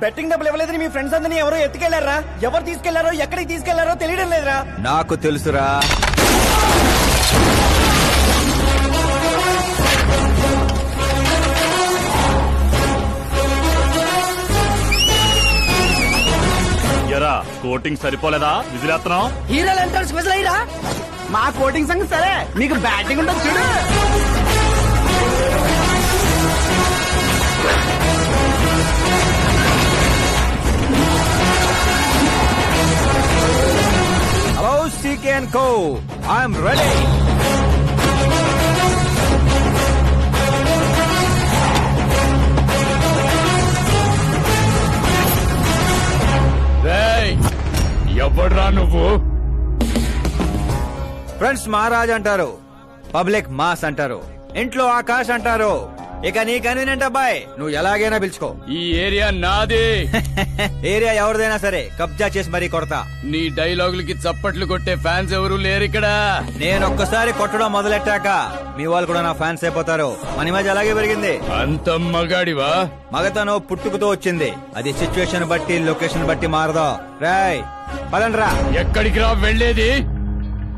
Betting డబ్బులు ఇవ్వలేదని మీ friends అందరినీ ఎవరో ఎత్తుకెళ్లారా? ఎవరు తీసుకెళ్లారో ఎక్కడికి తీసుకెళ్లారో తెలియడం లేదురా. నాకు తెలుసురా. ఎరా కోటింగ్ సరిపోలేదా? విజిలేస్తున్నావు. హీరోలు ఎంట్రన్స్ విజిల్ అయ్యరా? మా కోటింగ్ సంగతి సరే, మీకు బ్యాటింగ్ ఉంటుంది చూడు. Hello, CK and Co. I'm ready. ఎవడ్రా నువ్వు? ఫ్రెండ్స్ మహారాజ్ అంటారు, పబ్లిక్ మాస్ అంటారు, ఇంట్లో ఆకాశ్ అంటారు. ఇక నీ కన్వీనియంట్ అబ్బాయి, నువ్వు ఎలాగైనా పిలుచుకో. ఈ ఏరియా నాది. ఏరియా ఎవరిదైనా సరే కబ్జా చేసి మరీ కొడతా. నీ డైలాగులకి చప్పట్లు కొట్టే ఫ్యాన్స్ ఎవరు లేరు ఇక్కడ. నేను ఒక్కసారి కొట్టడం మొదలెట్టాక మీ వాళ్ళు కూడా నా ఫ్యాన్స్ అయిపోతారు. మన ఇమేజ్ అలాగే పెరిగింది. అంత మగాడివా? మగతను పుట్టుకుతో వచ్చింది, అది సిచ్యువేషన్ బట్టి లొకేషన్ బట్టి మారదా. రాయ్ పదండ్రా. ఎక్కడికి రా వెళ్ళేది?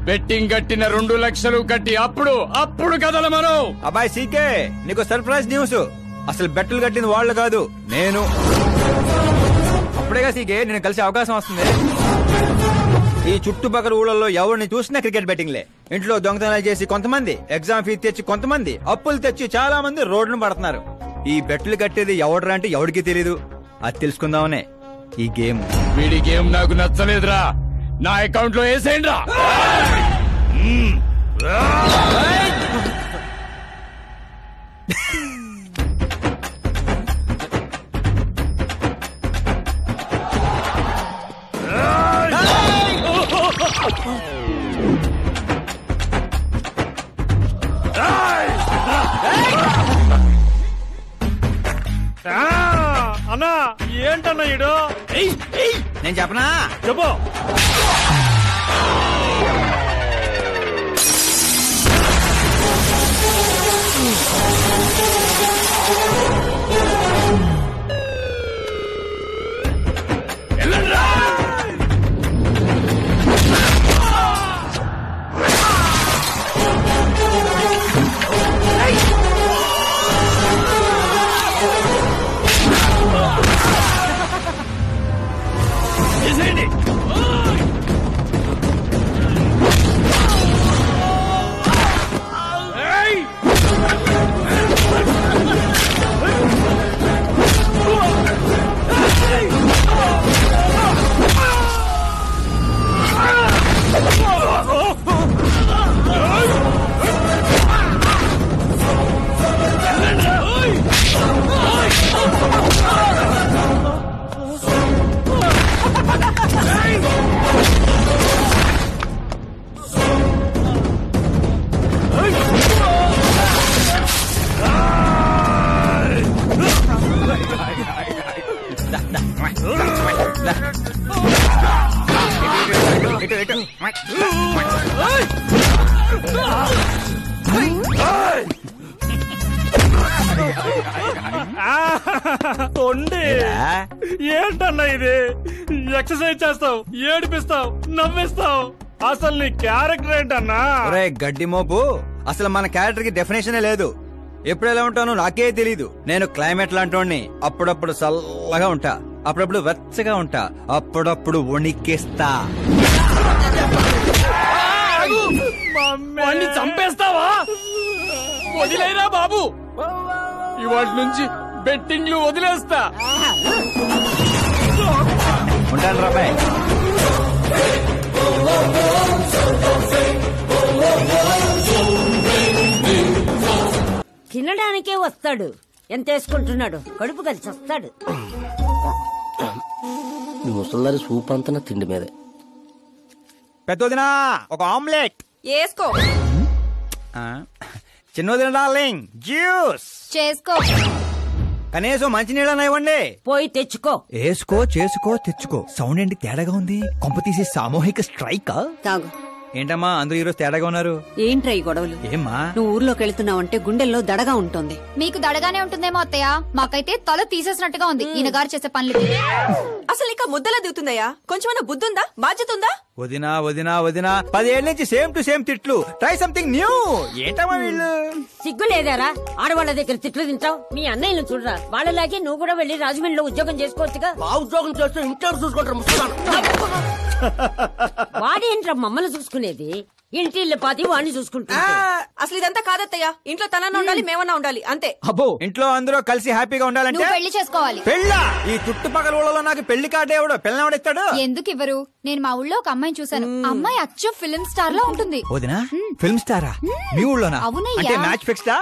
బెట్టింగ్ కట్టిన 2 లక్షలు కట్టి అప్పుడు కదల మనం. అబ్బాయి సీకే, నీకు సర్ప్రైజ్ న్యూస్. అసలు బెట్టులు కట్టింది వాళ్ళు కాదు, నేను. అప్పుడేగా సీకే నేను కలిసే అవకాశం వస్తుంది. ఈ చుట్టుపక్కల ఊళ్ళల్లో ఎవరిని చూసినా క్రికెట్ బెట్టింగ్లే. ఇంట్లో దొంగతనాలు చేసి కొంతమంది, ఎగ్జామ్ ఫీ తెచ్చి కొంతమంది, అప్పులు తెచ్చి చాలా మంది రోడ్లను పడుతున్నారు. ఈ బెట్టులు కట్టేది ఎవడరా అంటే ఎవడికి తెలీదు. అది తెలుసుకుందామనే ఈ గేమ్. వీడి గేమ్ నాకు నచ్చలేదురా. నా అకౌంట్ లో వేసేయండి రా. అన్నా ఏంటన్నా ఇడు? నేను చెప్పనా? చెప్పు. ఏంటన్నా ఇది? ఎక్సర్సైజ్ చేస్తావు, ఏడిపిస్తావు, నవ్విస్తావు. అసలు నీ క్యారెక్టర్ ఏంటన్నా? గడ్డి మోపు, అసలు మన క్యారెక్టర్ కి డెఫినేషనే లేదు. ఎప్పుడు ఎలా ఉంటానో నాకే తెలీదు. నేను క్లైమేట్ లాంటి అప్పుడప్పుడు చల్లగా ఉంటా, అప్పుడప్పుడు వెచ్చగా ఉంటా, అప్పుడప్పుడు వణికేస్తా. చంపేస్తావా? వదిలేరా బాబు, ఇవాటి నుంచి బెట్టింగ్లు వదిలేస్తా. ఉంటాను రాబాయ్. తినడానికే వస్తాడు, ఎంత వేసుకుంటున్నాడు, కడుపు కలిసి వస్తాడు. ముసల్దారి సూప్ అంతా తిండి మీదే. పెద్దదినా ఒక ఆమ్లెట్ వేసుకో. చిన్నదిన డార్లింగ్ జ్యూస్ చేసుకో. కనీసం మంచినీళ్ళన్నా ఇవ్వండి. పోయి తెచ్చుకో. వేసుకో, చేసుకో, తెచ్చుకో. సౌండ్ ఏంటి తేడాగా ఉంది? కొంప తీసి సామూహిక స్ట్రైక్. తాగు. ఏంటమ్మా అందరూ ఈరోజు తేడాగా ఉన్నారు? ఏంట్రా ఈ గొడవలు? ఏమ్మా నువ్వు ఊర్లోకి వెళ్తున్నావంటే గుండెల్లో దడగా ఉంటుంది. మీకు దడగానే ఉంటుందేమో అత్తయ్య, మాకైతే తల తీసేసినట్టుగా ఉంది ఈయన గారు చేసే పనులు. అసలు ఇంకా ముద్దలా దిగుతుందయ్యా? కొంచెమైనా బుద్ధి ఉందా, బాధ్యత ఉందా? వదినా వదినా వదినా 10 ఏళ్ల నుంచి సేమ్ టు సేమ్ తిట్లు. Try something new. ఏంటమ్మా వీళ్ళు? సిగ్గు లేదారా ఆడవాళ్ళ దగ్గర తిట్లు తింటావు? మీ అన్నయ్యను చూడరా, వాళ్ళలాగే నువ్వు కూడా వెళ్ళి రాజమండ్రిలో ఉద్యోగం చేసుకోవచ్చుగా. మా ఉద్యోగం చేస్తే ఇంట్లో చూసుకుంటారు వాడేంట్రా మమ్మల్ని చూసుకునేది? ఇంటి ఇల్లు పాతి వాడిని చూసుకుంటా. అసలు ఇదంతా కాదత్తయ్యా. ఇంట్లో తనన్నా ఉండాలి, మేమన్నా ఉండాలి, అంతే. అబ్బో ఇంట్లో అందరూ కలిసి హ్యాపీగా ఉండాలంటే నువ్వు పెళ్లి చేసుకోవాలి. పెళ్ళా? ఈ చుట్టుపక్కల ఊళ్ళలో నాకు పెళ్లి కార్డు ఎవడు పిల్లవాడిస్తాడు? ఎందుకు ఇవ్వరు? నేను మా ఊళ్ళో ఒక అమ్మాయిని చూసాను. అమ్మాయి అచ్చు ఫిల్మ్ స్టార్ లో ఉంటుంది. వదినా ఫిల్మ్ స్టారా? మీ ఊళ్ళోనా? అవునయ్యా. అంటే మ్యాచ్ ఫిక్స్డా?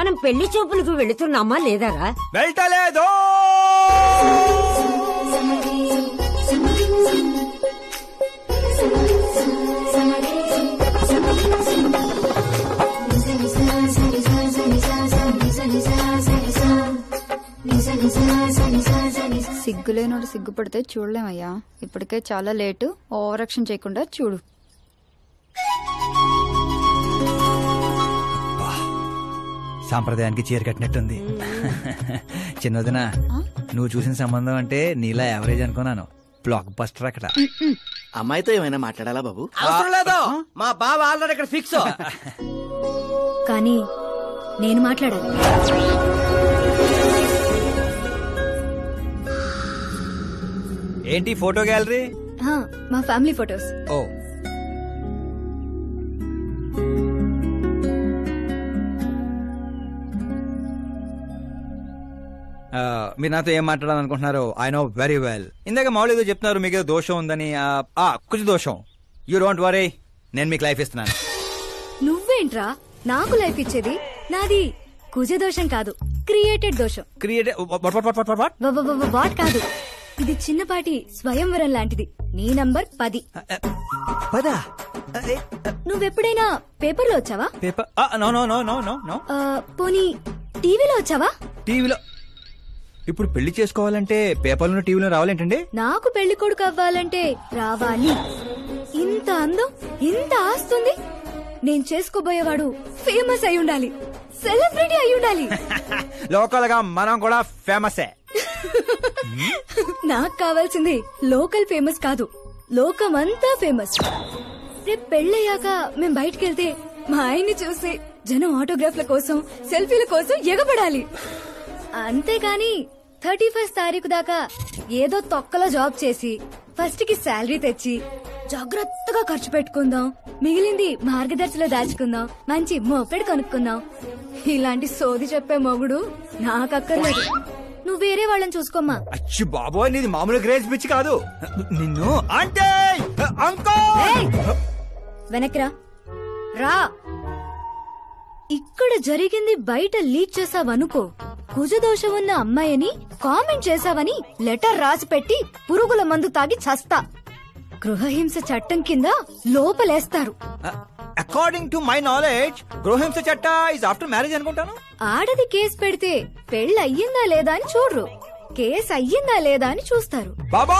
మనం పెళ్లి చూపులకు వెళుతున్నామా లేదారా? వెళ్ళలేదు. సిగ్గులేనోడు సిగ్గుపడితే చూడలేమయ్యా. ఇప్పటికే చాలా లేటు. ఓవరాక్షన్ చేయకుండా చూడు. సాంప్రదాయానికి చీర కట్టినట్టుంది. చిన్నదిన నువ్వు చూసిన సంబంధం అంటే నీలా యావరేజ్ అనుకున్నాను. బ్లాక్ బస్టర్ అక్కడ. అమ్మాయితో ఏమైనా మాట్లాడాలా బాబు? అవసరం లేదు, మా బావ ఆల్రెడీ ఇక్కడ ఫిక్స్. కానీ నేను మాట్లాడాలి. ఏంటి ఫోటో గ్యాలరీ? మా ఫ్యామిలీ ఫొటోస్. ఓ మీరు నాతో ఏం మాట్లాడాలనుకుంటున్నారు? I know very well. ఇందాక మామూలు ఏదో చెప్తున్నారు, మీకు ఏదో దోషం ఉందని. కుజ దోషం. యూ డోంట్ వరీ, నేను మీకు లైఫ్ ఇస్తున్నాను. నువ్వేంట్రా నాకు లైఫ్ ఇచ్చేది? నాది కుజ దోషం కాదు, క్రియేటెడ్ దోషం. వాట్ కాదు, ఇది చిన్నపాటి స్వయంవరం లాంటిది. నీ నంబర్ 10. నువ్వెప్పుడైనా పేపర్లో వచ్చావా? Paper? No no no no no no. పోనీ టీవీలో వచ్చావా? టీవీలో? ఇప్పుడు పెళ్లి చేసుకోవాలంటే పేపర్లో టీవీలో రావాలేంటండి? నాకు పెళ్లి కొడుకు అవ్వాలంటే రావాలి. ఇంత అందం, ఇంత ఆస్తుంది. నేను చేసుకోబోయేవాడు ఫేమస్ అయి ఉండాలి, సెలబ్రిటీ అయి ఉండాలి. లోకల్ గా మనం కూడా ఫేమసే. నాకు కావాల్సింది లోకల్ ఫేమస్ కాదు, లోకమంతా ఫేమస్. రేపు పెళ్ళయ్యాక మేం బయటకెళ్తే మా ఆయన్ని చూసి జనం ఆటోగ్రాఫ్ల కోసం, సెల్ఫీల కోసం ఎగబడాలి. అంతేగాని 31st తారీఖు దాకా ఏదో తొక్కలో జాబ్ చేసి ఫస్ట్ కి శాలరీ తెచ్చి జాగ్రత్తగా ఖర్చు పెట్టుకుందాం, మిగిలింది మార్గదర్శిలో దాచుకుందాం, మంచి మోపెడు కొనుక్కుందాం. ఇలాంటి సోది చెప్పే మొగుడు నాకక్కర్లేదు. నువ్వు వేరే వాళ్ళని చూసుకోమ్మా. అచ్చి బాబోయ్, నీది మామూలు గ్రేజ్ పిచ్చి కాదు. నిన్ను అంటే వెనక్రా రా. ఇక్కడ జరిగింది బయట లీక్ చేసావనుకో, కుజదోషం ఉన్న అమ్మాయిని కామెంట్ చేసావని లెటర్ రాసి పెట్టి పురుగుల మందు తాగి చస్తా. గృహహింస చట్టం కింద లోపలేస్తారు. అకార్డింగ్ టు మై నాలెడ్జ్ గృహహింస చట్ట ఇస్ ఆఫ్టర్ మ్యారేజ్ అనుకుంటాను. ఆడది కేసు పెడితే పెళ్లి అయ్యిందా లేదా అని చూడరు, కేసు అయ్యిందా లేదా అని చూస్తారు. బాబా